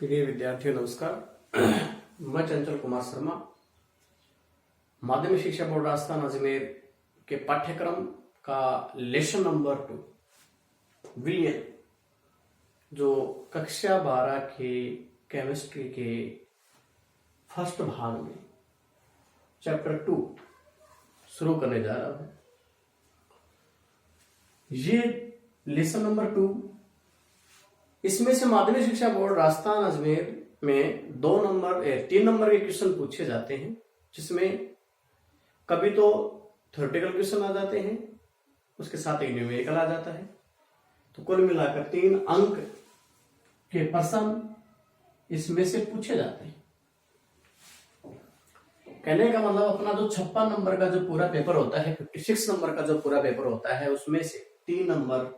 प्रिय विद्यार्थियों नमस्कार। मैं चंचल कुमार शर्मा माध्यमिक शिक्षा बोर्ड राजस्थान अजमेर के पाठ्यक्रम का लेसन नंबर 2 विलियन जो कक्षा 12 के केमिस्ट्री के फर्स्ट भाग में चैप्टर 2 शुरू करने जा रहा हूं। ये लेसन नंबर 2, इसमें से माध्यमिक शिक्षा बोर्ड राजस्थान अजमेर में 3 नंबर के क्वेश्चन पूछे जाते हैं, जिसमें कभी तो थ्योरेटिकल क्वेश्चन आ जाते हैं, उसके साथ एक न्यूमेरिकल आ जाता है। तो कुल मिलाकर 3 अंक के प्रश्न इसमें से पूछे जाते हैं। कहने का मतलब अपना जो 56 नंबर का जो पूरा पेपर होता है, 56 नंबर का जो पूरा पेपर होता है, उसमें से 3 नंबर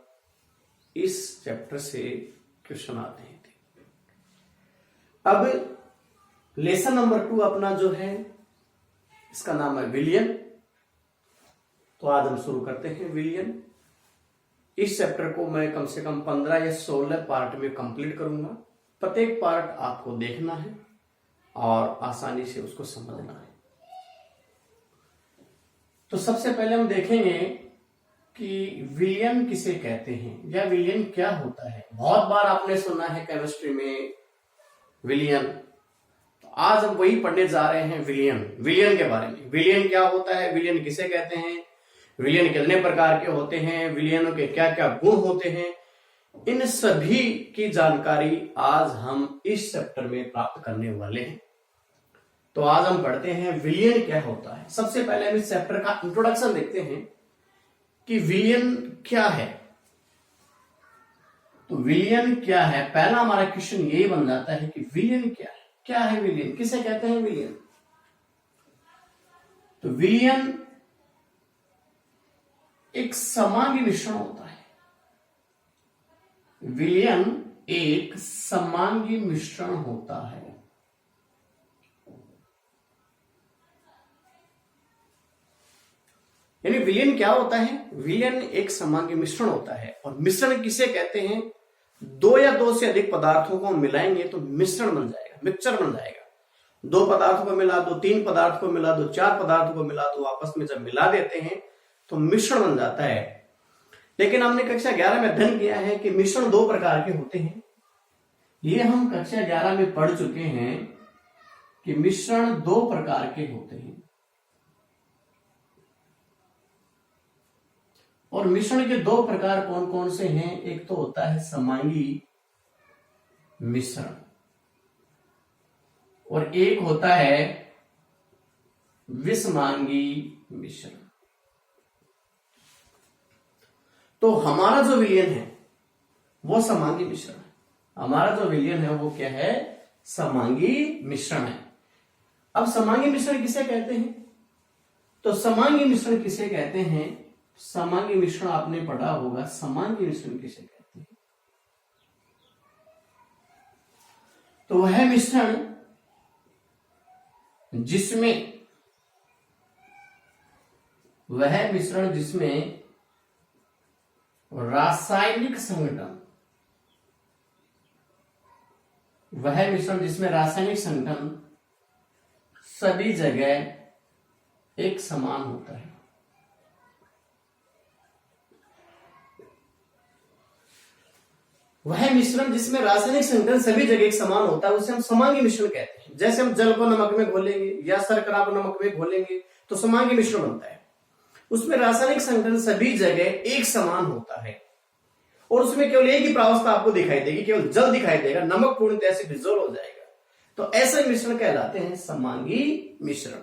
इस चैप्टर से क्वेश्चन आते हैं। अब लेसन नंबर 2 अपना जो है, इसका नाम है विलियन। तो आज हम शुरू करते हैं विलियन। इस चैप्टर को मैं कम से कम 15 या 16 पार्ट में कंप्लीट करूंगा। प्रत्येक पार्ट आपको देखना है और आसानी से उसको समझना है। तो सबसे पहले हम देखेंगे कि विलियन किसे कहते हैं या विलियन क्या होता है। बहुत बार आपने सुना है केमिस्ट्री में विलियन, तो आज हम वही पढ़ने जा रहे हैं विलियन के बारे में। विलियन क्या होता है, विलियन किसे कहते हैं, विलियन कितने प्रकार के होते हैं, विलियनों के क्या क्या गुण होते हैं, इन सभी की जानकारी आज हम इस चैप्टर में प्राप्त करने वाले हैं। तो आज हम पढ़ते हैं विलियन क्या होता है। सबसे पहले हम इस चैप्टर का इंट्रोडक्शन देखते हैं कि विलियन क्या है। तो विलियन क्या है, पहला हमारा क्वेश्चन यही बन जाता है कि विलियन क्या है विलियन किसे कहते हैं विलियन। तो विलियन एक समांगी मिश्रण होता है। विलियन एक समांगी मिश्रण होता है। यानी विलियन क्या होता है, विलियन एक समांगी मिश्रण होता है। और मिश्रण किसे कहते हैं, 2 या 2 से अधिक पदार्थों को मिलाएंगे तो मिश्रण बन जाएगा, मिक्सचर बन जाएगा। 2 पदार्थों को मिला दो, 3 पदार्थ को मिला दो, 4 पदार्थों को मिला दो, आपस में जब मिला देते हैं तो मिश्रण बन जाता है। लेकिन हमने कक्षा 11 में अध्ययन किया है कि मिश्रण 2 प्रकार के होते हैं। ये हम कक्षा 11 में पढ़ चुके हैं कि मिश्रण 2 प्रकार के होते हैं। और मिश्रण के 2 प्रकार कौन कौन से हैं, एक तो होता है समांगी मिश्रण और एक होता है विषमांगी मिश्रण। तो हमारा जो विलियन है वो समांगी मिश्रण है। हमारा जो विलियन है वो क्या है, समांगी मिश्रण है। अब समांगी मिश्रण किसे कहते हैं, तो समांगी मिश्रण किसे कहते हैं, समांगी मिश्रण आपने पढ़ा होगा। समांगी मिश्रण किसे कहते हैं, तो वह मिश्रण जिसमें रासायनिक संगठन सभी जगह एक समान होता है। वह मिश्रण जिसमें रासायनिक संगठन सभी जगह एक समान होता है उसे हम समांगी मिश्रण कहते हैं। जैसे हम जल को नमक में घोलेंगे या शर्करा को नमक में घोलेंगे तो समांगी मिश्रण बनता है। उसमें रासायनिक संगठन सभी जगह एक समान होता है और उसमें केवल एक ही प्रावस्था आपको दिखाई देगी, केवल जल दिखाई देगा, नमक पूर्णतः से डिसॉल्व हो जाएगा। तो ऐसे मिश्रण कहलाते हैं समांगी मिश्रण।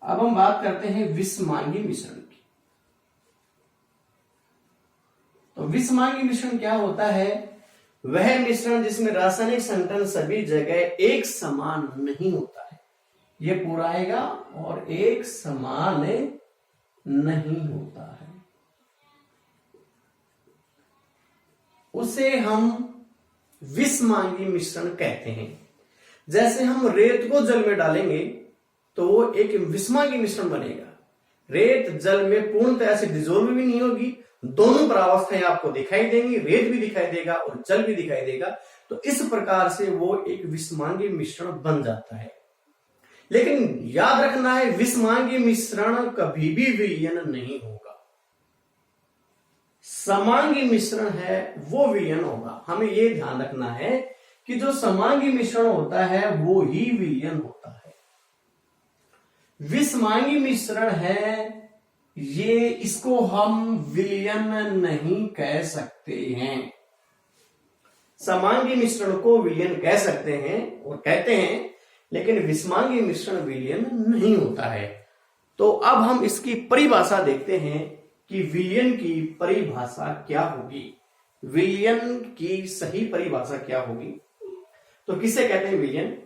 अब हम बात करते हैं विषमांगी मिश्रण की। तो विषमांगी मिश्रण क्या होता है, वह मिश्रण जिसमें रासायनिक संगठन सभी जगह एक समान नहीं होता है। ये पूरा आएगा, और एक समान नहीं होता है, उसे हम विषमांगी मिश्रण कहते हैं। जैसे हम रेत को जल में डालेंगे तो वो एक विषमांगी मिश्रण बनेगा। रेत जल में पूर्णतः से डिसॉल्व भी नहीं होगी, दोनों परावस्थाएं आपको दिखाई देंगी, रेत भी दिखाई देगा और जल भी दिखाई देगा, तो इस प्रकार से वो एक विषमांगी मिश्रण बन जाता है। लेकिन याद रखना है, विषमांगी मिश्रण कभी भी विलयन नहीं होगा। समांगी मिश्रण है वो विलयन होगा। हमें ये ध्यान रखना है कि जो समांगी मिश्रण होता है वो ही विलयन होता है। विषमांगी मिश्रण है ये, इसको हम विलयन नहीं कह सकते हैं। समांगी मिश्रण को विलयन कह सकते हैं और कहते हैं, लेकिन विषमांगी मिश्रण विलयन नहीं होता है। तो अब हम इसकी परिभाषा देखते हैं कि विलयन की परिभाषा क्या होगी, विलयन की सही परिभाषा क्या होगी। तो किसे कहते हैं विलयन?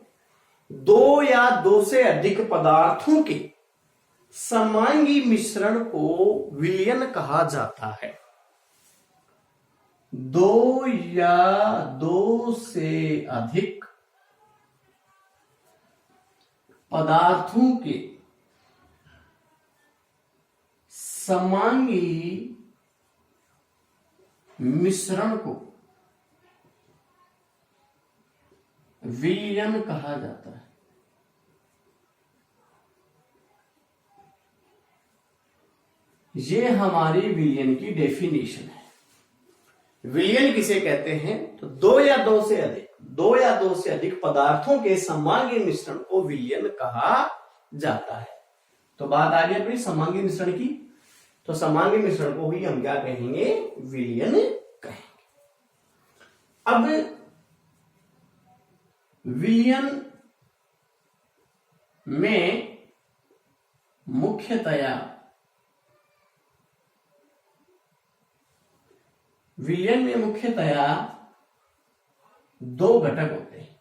दो या दो से अधिक पदार्थों के समांगी मिश्रण को विलयन कहा जाता है। दो या दो से अधिक पदार्थों के समांगी मिश्रण को विलयन कहा जाता है। ये हमारी विलयन की डेफिनेशन है। विलयन किसे कहते हैं? तो दो या दो से अधिक पदार्थों के समांगी मिश्रण को विलयन कहा जाता है। तो बात आ गई अपनी समांगी मिश्रण की। तो समांगी मिश्रण को भी हम क्या कहेंगे? विलयन कहेंगे। अब विलयन में मुख्यतया दो घटक होते हैं।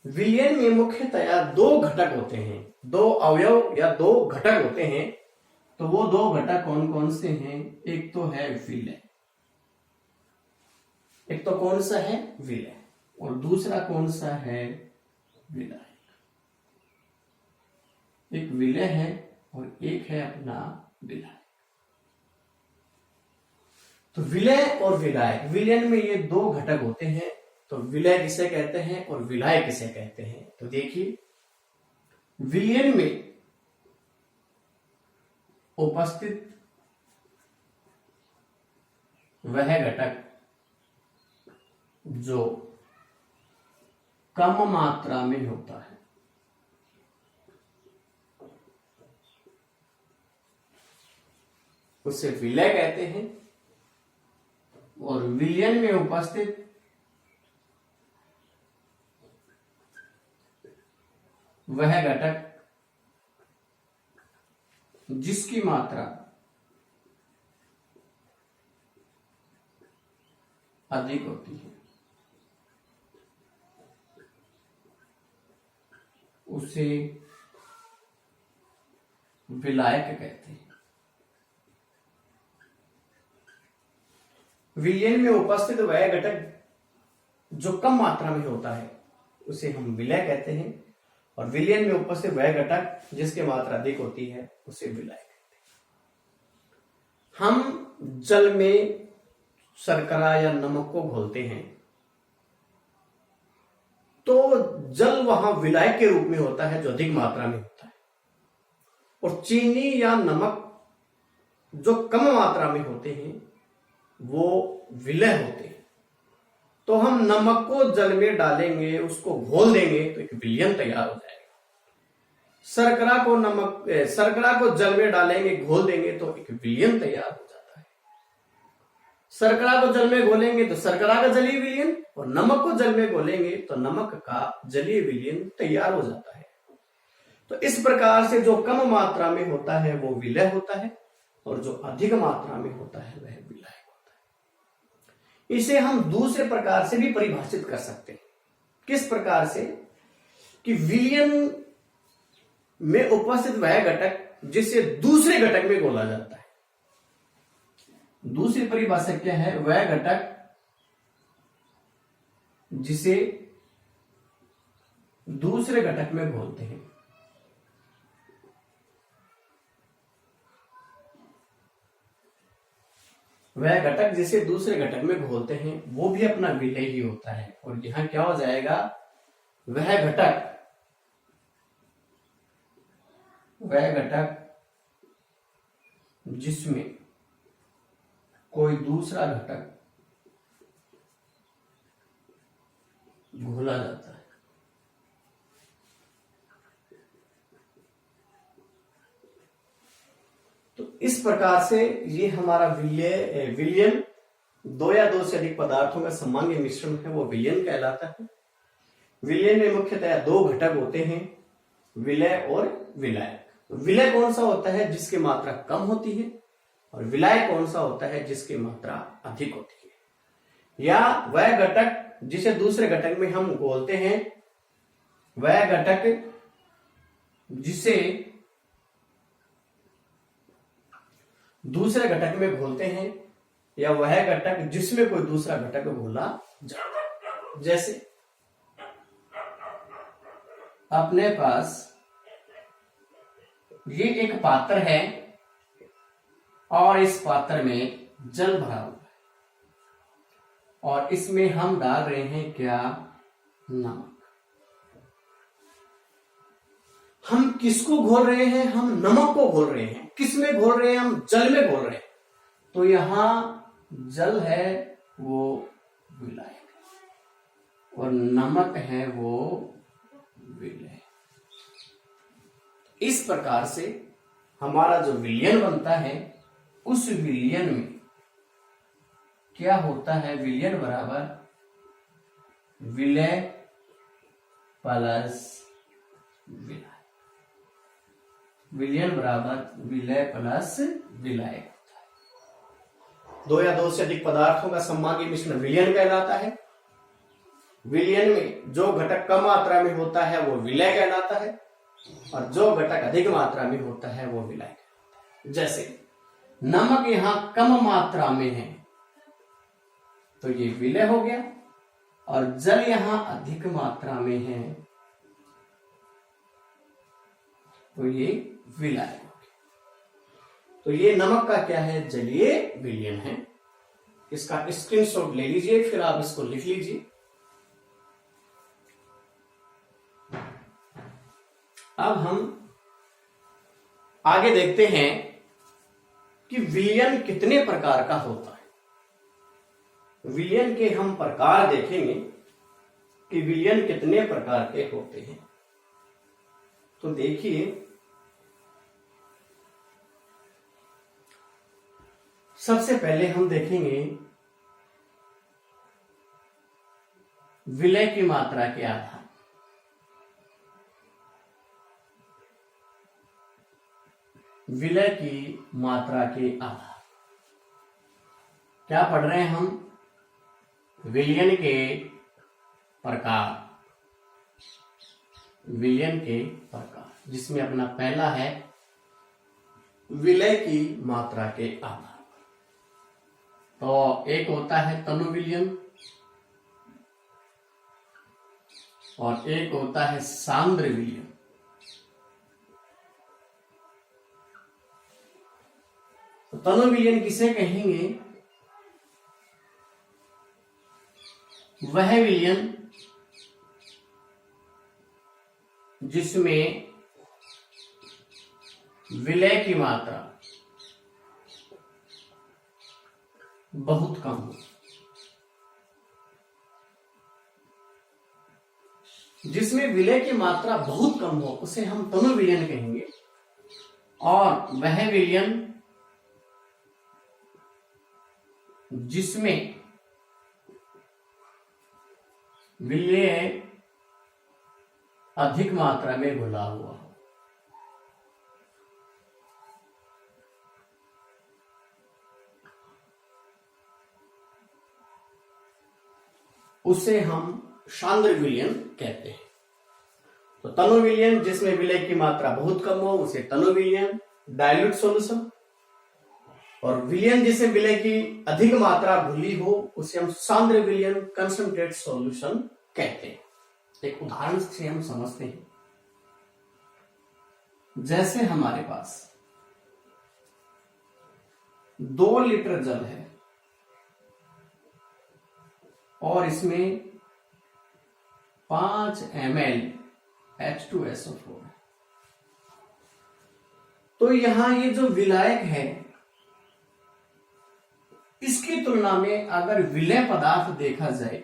विलयन में मुख्यतया दो घटक होते हैं, दो अवयव या दो घटक होते हैं। तो वो दो घटक कौन कौन से हैं? एक तो है विलय, एक तो कौन सा है? विलय। और दूसरा कौन सा है? विलायक। एक विलय है और एक है अपना विलायक। तो विलय और विलायक, विलयन में ये दो घटक होते हैं। तो विलय किसे कहते हैं और विलायक किसे कहते हैं? तो देखिए, विलयन में उपस्थित वह घटक जो कम मात्रा में होता है, उसे विलय कहते हैं। और विलयन में उपस्थित वह घटक जिसकी मात्रा अधिक होती है, उसे विलायक कहते हैं। विलयन में उपस्थित वह घटक जो कम मात्रा में होता है उसे हम विलय कहते हैं। और विलयन में उपस्थित वह घटक जिसकी मात्रा अधिक होती है उसे विलायक कहते हैं। हम जल में शर्करा या नमक को घोलते हैं तो जल वहां विलायक के रूप में होता है जो अधिक मात्रा में होता है, और चीनी या नमक जो कम मात्रा में होते हैं वो विलय होते हैं। तो हम नमक को जल में डालेंगे, उसको घोल देंगे तो एक विलयन तैयार हो जाएगा। शर्करा को जल में डालेंगे, घोल देंगे तो एक विलयन तैयार हो जाता है। शर्करा को जल में घोलेंगे तो शर्करा का जलीय विलयन, और नमक को जल में घोलेंगे तो नमक का जलीय विलयन तैयार हो जाता है। तो इस प्रकार से जो कम मात्रा में होता है वो विलय होता है, और जो अधिक मात्रा में होता है वह विलायक होता है। इसे हम दूसरे प्रकार से भी परिभाषित कर सकते हैं। किस प्रकार से? कि विलयन में उपस्थित वह घटक जिसे दूसरे घटक में घोला जाता है। दूसरी परिभाषा क्या है? वह घटक जिसे दूसरे घटक में घोलते हैं। वह घटक जिसे दूसरे घटक में घोलते हैं वो भी अपना विलय ही होता है। और यहां क्या हो जाएगा, वह घटक जिसमें कोई दूसरा घटक घोला जाता है। तो इस प्रकार से ये हमारा विलयन दो या दो से अधिक पदार्थों का सामान्य मिश्रण है, वो विलयन कहलाता है। विलयन में मुख्यतः दो घटक होते हैं, विलय और विलायक। विलय कौन सा होता है, जिसकी मात्रा कम होती है, और विलायक कौन सा होता है, जिसकी मात्रा अधिक होती है। या वह घटक जिसे दूसरे घटक में हम घोलते हैं, वह घटक जिसे दूसरे घटक में घोलते हैं, या वह घटक जिसमें कोई दूसरा घटक घोला जाता है। जैसे अपने पास ये एक पात्र है और इस पात्र में जल भरा हुआ है और इसमें हम डाल रहे हैं क्या, नमक। हम किसको घोल रहे हैं, हम नमक को घोल रहे हैं। किस में घोल रहे हैं, हम जल में घोल रहे हैं। तो यहां जल है वो विलायक और नमक है वो विलय। इस प्रकार से हमारा जो विलयन बनता है, उस विलयन में क्या होता है, विलयन बराबर विलय प्लस विलायक। विलयन बराबर विलय प्लस विलायक होता है। दो या दो से अधिक पदार्थों का सामान्य मिश्रण विलयन कहलाता है। विलयन में जो घटक कम मात्रा में होता है वो विलय कहलाता है, और जो घटक अधिक मात्रा में होता है वो विलायक कहलाता है। जैसे नमक यहां कम मात्रा में है तो ये विलय हो गया, और जल यहां अधिक मात्रा में है तो ये विलायक हो गया। तो ये नमक का क्या है, जलीय विलयन है। इसका स्क्रीनशॉट ले लीजिए, फिर आप इसको लिख लीजिए। अब हम आगे देखते हैं कि विलयन कितने प्रकार का होता है। विलयन के हम प्रकार देखेंगे कि विलयन कितने प्रकार के होते हैं। तो देखिए, सबसे पहले हम देखेंगे विलय की मात्रा के आधार। विलय की मात्रा के आधार क्या पढ़ रहे हैं हम, विलयन के प्रकार। विलयन के प्रकार जिसमें अपना पहला है विलय की मात्रा के आधार। तो एक होता है तनु विलयन और एक होता है सांद्र विलयन। तो तनु विलयन किसे कहेंगे, वह विलयन जिसमें विलय की मात्रा बहुत कम हो। जिसमें विलय की मात्रा बहुत कम हो उसे हम तनु विलयन कहेंगे। और वह विलयन जिसमें विलय अधिक मात्रा में घुला हुआ हो, उसे हम सांद्र विलयन कहते हैं। तो तनु विलयन जिसमें विलय की मात्रा बहुत कम हो उसे तनु विलयन, डाइल्यूट सॉल्यूशन। और विलयन जिसे विलय की अधिक मात्रा घुली हो उसे हम सांद्र विलयन, कंसंट्रेट सॉल्यूशन कहते हैं। एक उदाहरण से हम समझते हैं। जैसे हमारे पास 2 लीटर जल है और इसमें 5 ml H2SO4 है। तो यहां ये जो विलायक है, इसकी तुलना में अगर विलय पदार्थ देखा जाए,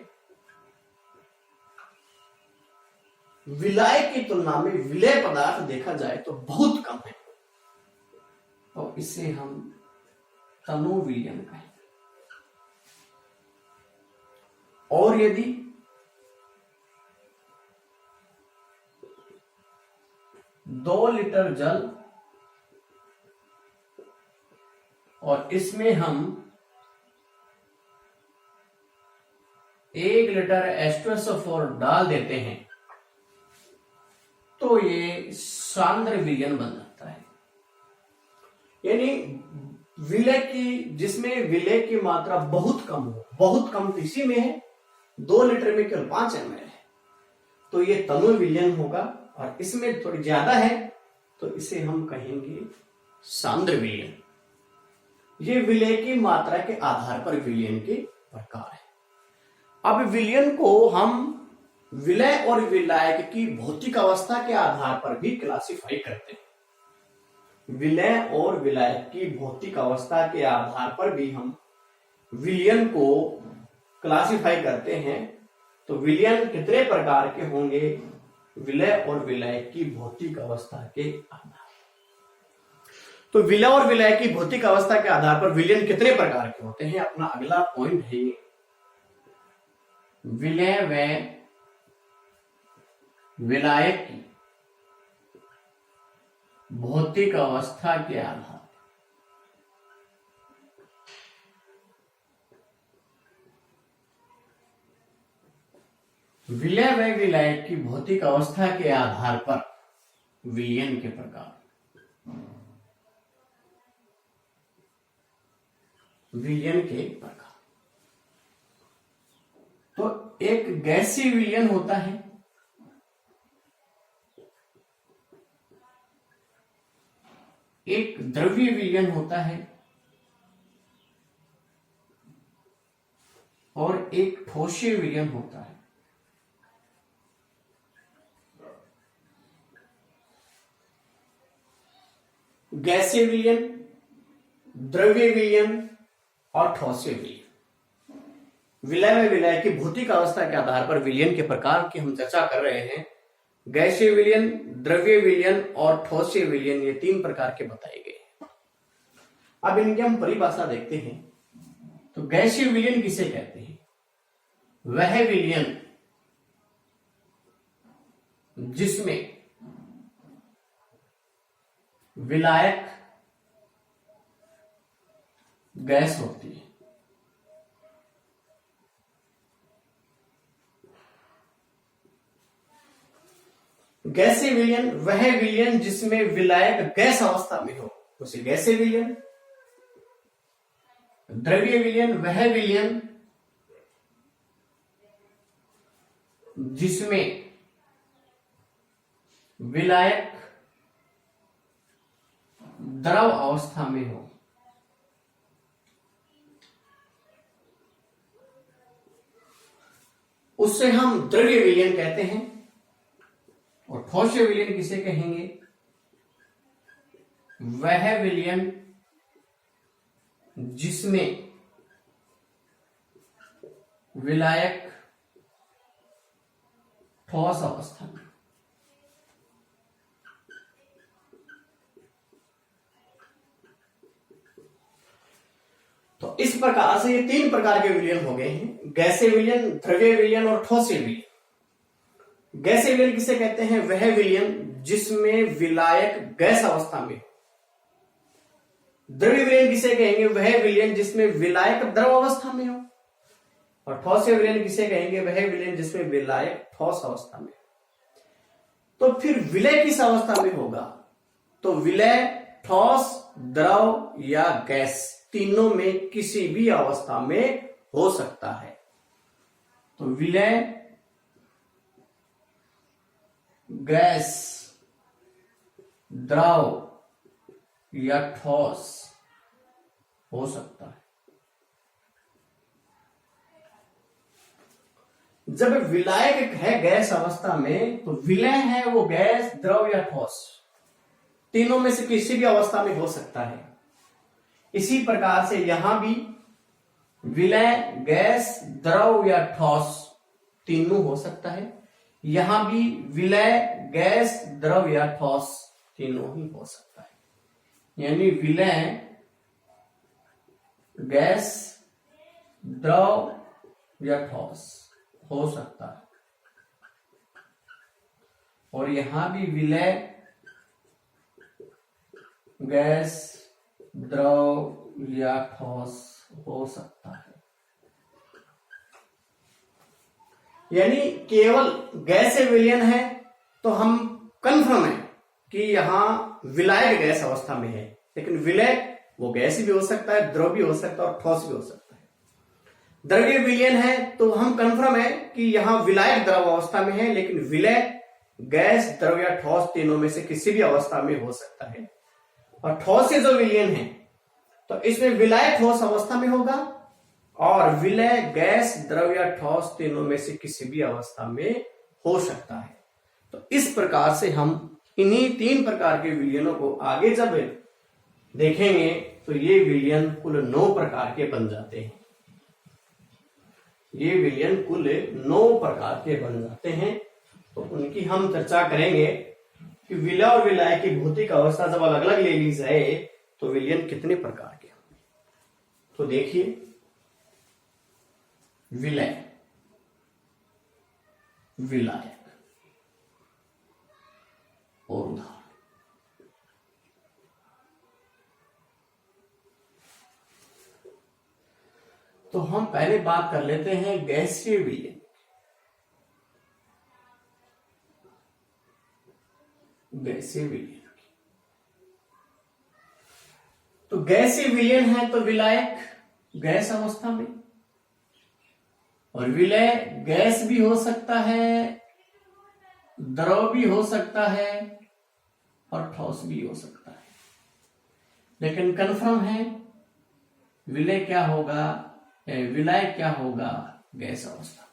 विलायक की तुलना में विलय पदार्थ देखा जाए तो बहुत कम है, तो इसे हम तनु विलयन कहें। और यदि दो लीटर जल और इसमें हम 1 लीटर H2SO4 डाल देते हैं तो ये सांद्र विलयन बन जाता है। यानी विलय की, जिसमें विलय की मात्रा बहुत कम हो, बहुत कम इसी में है, 2 लीटर में केवल 5 ml है, तो ये तनु विलयन होगा। और इसमें थोड़ी ज्यादा है तो इसे हम कहेंगे सांद्र विलयन। ये विलय की मात्रा के आधार पर विलयन के प्रकार है। अब विलयन को हम विलय और विलायक की भौतिक अवस्था के आधार पर भी क्लासिफाई करते हैं। विलय और विलायक की भौतिक अवस्था के आधार पर भी हम विलयन को क्लासिफाई करते हैं। तो विलयन कितने प्रकार के होंगे? विलय और विलायक की भौतिक अवस्था के आधार। तो विलय और विलायक की भौतिक अवस्था के आधार पर विलयन कितने प्रकार के होते हैं? अपना अगला पॉइंट है विलय व विलायक की भौतिक अवस्था के आधार। विलय व विलायक की भौतिक अवस्था के आधार पर विलयन के प्रकार। विलयन के प्रकार तो एक गैसीय विलयन होता है, एक द्रव्य विलयन होता है और एक ठोसीय विलयन होता है। गैसीय विलयन, द्रव्य विलयन और ठोसीय विलयन। विलय में विलय की भौतिक अवस्था के आधार पर विलयन के प्रकार की हम चर्चा कर रहे हैं। गैसीय विलयन, द्रव्य विलयन और ठोसीय विलयन, ये 3 प्रकार के बताए गए। अब इनकी हम परिभाषा देखते हैं। तो गैसीय विलयन किसे कहते हैं? वह विलयन जिसमें विलायक गैस होती है। गैसीय विलयन वह विलयन जिसमें विलायक गैस अवस्था में हो, उसे गैसीय विलयन। द्रव्य विलयन वह विलयन जिसमें विलायक द्रव अवस्था में हो, उससे हम द्रव्य विलयन कहते हैं। और ठोसीय विलयन किसे कहेंगे? वह विलयन जिसमें विलायक ठोस अवस्था में। तो इस प्रकार से ये 3 प्रकार के विलयन हो गए हैं, गैसीय विलयन, द्रव्य विलयन और ठोसीय विलयन। गैसीय विलयन किसे कहते हैं? वह विलयन जिसमें विलायक गैस अवस्था में। द्रव्य विलयन किसे कहेंगे? वह विलयन जिसमें विलायक द्रव अवस्था में हो। और ठोसीय विलयन किसे कहेंगे? वह विलयन जिसमें विलायक ठोस अवस्था में। तो फिर विलय किस अवस्था में होगा? तो विलय ठोस, द्रव या गैस, तीनों में किसी भी अवस्था में हो सकता है। तो विलय, गैस, द्रव या ठोस हो सकता है। जब विलायक है गैस अवस्था में तो विलय है वो गैस, द्रव या ठोस, तीनों में से किसी भी अवस्था में हो सकता है। इसी प्रकार से यहां भी विलय गैस, द्रव या ठोस तीनों हो सकता है। यहां भी विलय गैस, द्रव या ठोस तीनों ही हो सकता है। यानी विलय गैस, द्रव या ठोस हो सकता है, और यहां भी विलय गैस, द्रव या ठोस हो सकता है। यानी केवल गैसीय विलयन है तो हम कन्फर्म है कि यहां विलायक गैस अवस्था में है, लेकिन विलय वो गैस भी हो सकता है, द्रव भी हो सकता है और ठोस भी हो सकता है। द्रवीय विलयन है तो हम कन्फर्म है कि यहां विलायक द्रव अवस्था में है, लेकिन विलय गैस, द्रव या ठोस तीनों में से किसी भी अवस्था में हो सकता है। और ठोस जो विलयन है तो इसमें विलायक ठोस अवस्था में होगा, और विलय गैस, द्रव या ठोस तीनों में से किसी भी अवस्था में हो सकता है। तो इस प्रकार से हम इन्हीं तीन प्रकार के विलयनों को आगे जब देखेंगे तो ये विलयन कुल 9 प्रकार के बन जाते हैं। ये विलयन कुल 9 प्रकार के बन जाते हैं। तो उनकी हम चर्चा करेंगे कि विलय और विलाय की भौतिक अवस्था जब अलग अलग ले ली जाए तो विलयन कितने प्रकार के। तो देखिए, विलय, विलायक और उदाहरण। तो हम पहले बात कर लेते हैं गैसीय विलयन। गैसीय विलयन, तो गैसीय विलयन है तो विलायक गैस अवस्था में, और विलय गैस भी हो सकता है, द्रव भी हो सकता है और ठोस भी हो सकता है। लेकिन कन्फर्म है विलय क्या होगा, विलय क्या होगा, गैस अवस्था।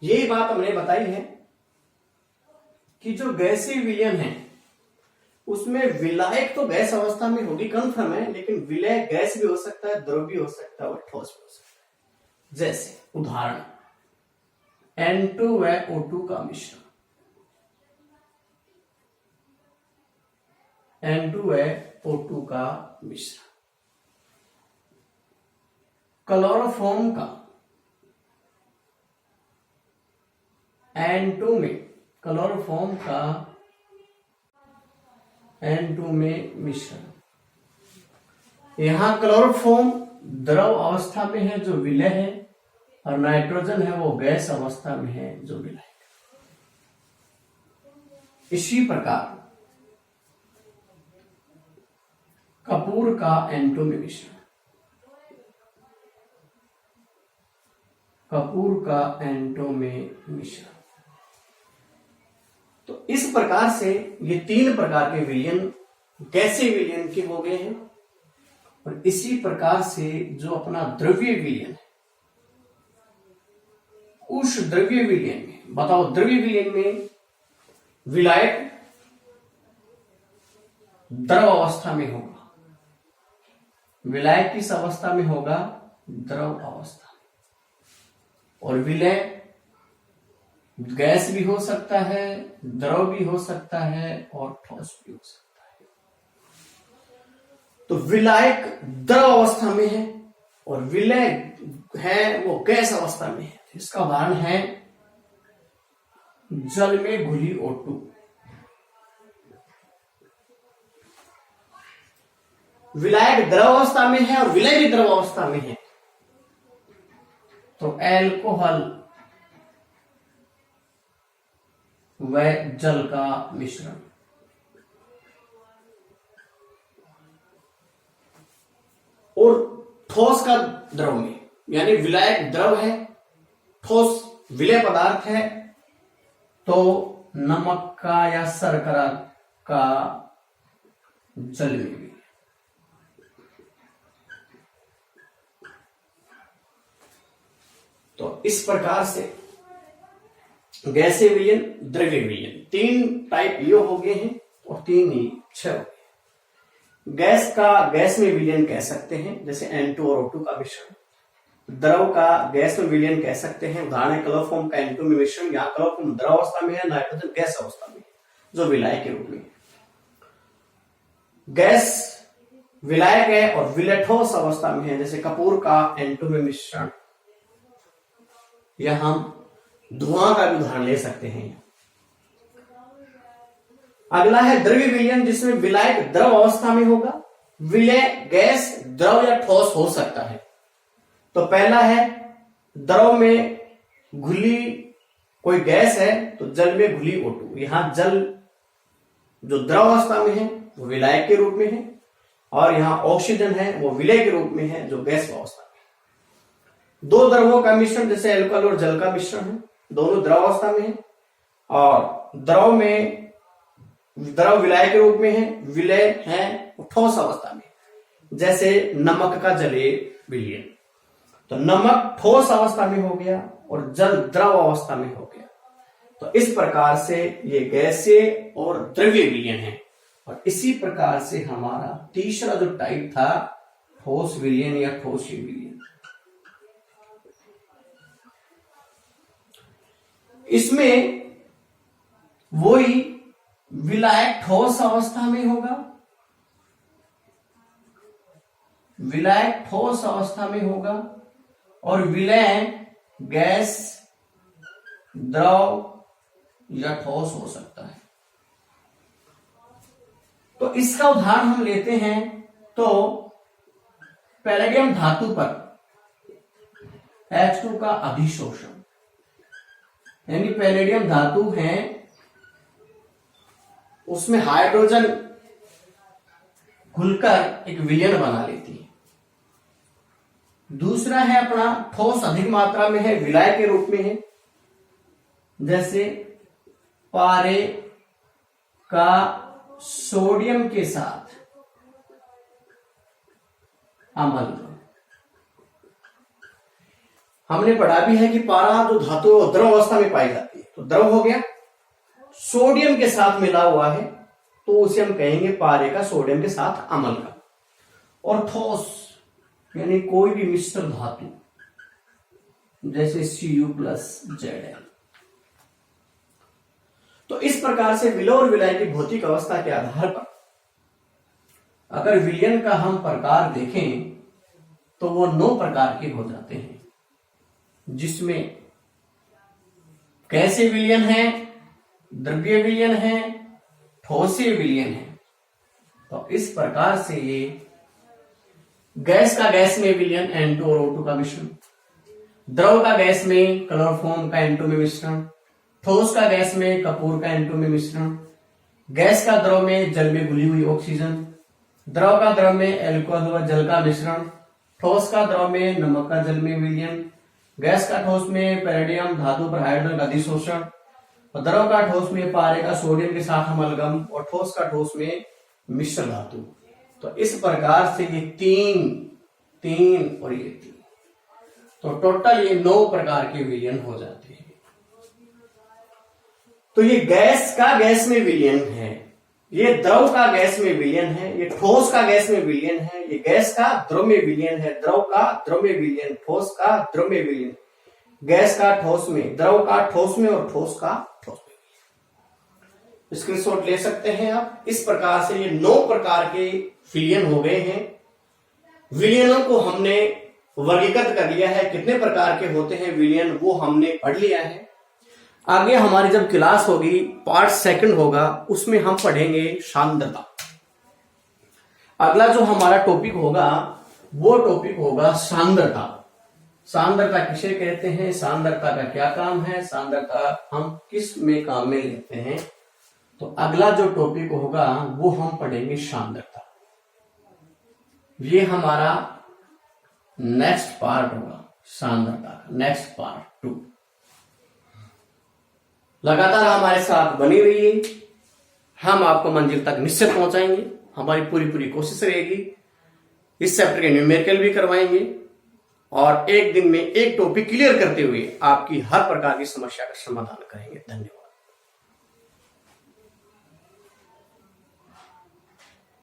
यही बात हमने बताई है कि जो गैसीय विलयन है उसमें विलायक तो गैस अवस्था में होगी, कन्फर्म है, लेकिन विलय गैस भी हो सकता है, द्रव भी हो सकता है और ठोस भी हो सकता है। जैसे उदाहरण, N2 व O2 का मिश्रण, N2 व O2 का मिश्रण, क्लोरोफॉर्म का N2 में, क्लोरोफॉर्म का N2 में मिश्रण। यहां क्लोरोफॉर्म द्रव अवस्था में है जो विलय है, और नाइट्रोजन है वो गैस अवस्था में है जो विलायक। इसी प्रकार कपूर का N2 में मिश्रण, कपूर का N2 में मिश्रण। तो इस प्रकार से ये 3 प्रकार के विलयन गैसीय विलयन के हो गए हैं। और इसी प्रकार से जो अपना द्रव्य विलयन है, उस द्रव्य विलयन में बताओ, द्रव्य विलयन में विलायक द्रव अवस्था में होगा, विलायक किस अवस्था में होगा, द्रव अवस्था में, और विलय गैस भी हो सकता है, द्रव भी हो सकता है और ठोस भी हो सकता है। तो विलायक द्रव अवस्था में है और विलय है वो गैस अवस्था में है। इसका उदाहरण है जल में घुली O2। विलायक द्रव अवस्था में है और विलय भी द्रव अवस्था में है, तो एल्कोहल व जल का मिश्रण। और ठोस का द्रव में, यानी विलायक द्रव है, ठोस विलय पदार्थ है, तो नमक का या शर्करा का जल में भी। तो इस प्रकार से गैसीय विलयन, द्रव्य विलयन, 3 टाइप ये हो गए हैं और 3 ही 6 हो गए। गैस का गैस में विलयन कह सकते हैं, जैसे N2 और O2 का मिश्रण। द्रव का गैस में विलयन कह सकते हैं, उदाहरण है क्लोरोफॉर्म का N2 में मिश्रण। यहाँ क्लोरोफॉर्म द्रव अवस्था में है, नाइट्रोजन गैस अवस्था में, जो विलायक के रूप में। गैस विलायक है और विलय ठोस अवस्था में है, जैसे कपूर का N2 में मिश्रण, या हम धुआं का भी उदाहरण ले सकते हैं। अगला है द्रव्य विलयन, जिसमें विलायक द्रव अवस्था में होगा, विलय गैस द्रव या ठोस हो सकता है। तो पहला है द्रव में घुली कोई गैस है तो जल में घुली O2। यहां जल जो द्रव अवस्था में है वो विलायक के रूप में है, और यहां ऑक्सीजन है वो विलय के रूप में है, जो गैस अवस्था में है। 2 द्रवों का मिश्रण, जैसे अल्कोहल और जल का मिश्रण है, दोनों द्रव अवस्था में है, और द्रव में द्रव विलायक के रूप में है, विलय है ठोस अवस्था में, जैसे नमक का जलीय विलयन। तो नमक ठोस अवस्था में हो गया और जल द्रव अवस्था में हो गया। तो इस प्रकार से ये गैसीय और द्रव्य विलयन है। और इसी प्रकार से हमारा तीसरा जो टाइप था ठोस विलयन या ठोसीय विलयन, इसमें वही विलायक ठोस अवस्था में होगा, विलायक ठोस अवस्था में होगा, और विलय गैस द्रव या ठोस हो सकता है। तो इसका उदाहरण हम लेते हैं, तो पैलेडियम धातु पर H2 का अधिशोषण, यानी पैलेडियम धातु है उसमें हाइड्रोजन घुलकर एक विलयन बना लेती है। दूसरा है अपना ठोस अधिक मात्रा में है, विलायक के रूप में है, जैसे पारे का सोडियम के साथ अम्ल। हमने पढ़ा भी है कि पारा जो धातु द्रव अवस्था में पाई जाती है, तो द्रव हो गया, सोडियम के साथ मिला हुआ है तो उसे हम कहेंगे पारे का सोडियम के साथ अम्ल का। और ठोस यानी कोई भी मिश्र धातु, जैसे Cu+Zl। तो इस प्रकार से विलय और विलय की भौतिक अवस्था के आधार पर अगर विलयन का हम प्रकार देखें तो वो 9 प्रकार के हो जाते हैं, जिसमें गैसीय विलयन है, द्रव्य विलयन है, ठोसीय विलयन है। तो इस प्रकार से ये गैस का गैस में विलयन N2 और O2 का मिश्रण, द्रव का गैस में क्लोरोफॉर्म का N2 में मिश्रण, ठोस का गैस में कपूर का N2 में मिश्रण, गैस का द्रव में जल में घुली हुई ऑक्सीजन, द्रव का द्रव में अल्कोहल व जल का मिश्रण, ठोस का द्रव में नमक का जल में विलयन, गैस का ठोस में पैलेडियम धातु पर हाइड्रोजन का अधिशोषण, और द्रव का ठोस में पारे का सोडियम के साथ अमलगम, और ठोस का ठोस में मिश्र धातु। तो इस प्रकार से ये 3 और ये 3, तो टोटल ये 9 प्रकार के विलयन हो जाते हैं। तो ये गैस का गैस में विलयन है, ये द्रव का गैस में विलयन है, ये ठोस का गैस में विलयन है, ये गैस का द्रव में विलयन है, द्रव का द्रव में विलयन, ठोस का द्रव में विलयन, गैस का ठोस में, द्रव का ठोस में, और ठोस का ठोस में। स्क्रीनशॉट ले सकते हैं आप। इस प्रकार से ये 9 प्रकार के विलयन हो गए हैं। विलयनों को हमने वर्गीकृत कर लिया है, कितने प्रकार के होते हैं विलयन वो हमने पढ़ लिया है। आगे हमारी जब क्लास होगी, पार्ट 2 होगा, उसमें हम पढ़ेंगे सांद्रता। अगला जो हमारा टॉपिक होगा वो टॉपिक होगा सांद्रता। सांद्रता किसे कहते हैं, सांद्रता का क्या काम है, सांद्रता हम किस में काम में लेते हैं। तो अगला जो टॉपिक होगा वो हम पढ़ेंगे सांद्रता। ये हमारा नेक्स्ट पार्ट होगा सांद्रता का, नेक्स्ट पार्ट 2। लगातार हमारे साथ बनी रहिए, हम आपको मंजिल तक निश्चित पहुंचाएंगे। हमारी पूरी कोशिश रहेगी। इस चैप्टर के न्यूमेरिकल भी करवाएंगे, और एक दिन में एक टॉपिक क्लियर करते हुए आपकी हर प्रकार की समस्या का समाधान करेंगे। धन्यवाद।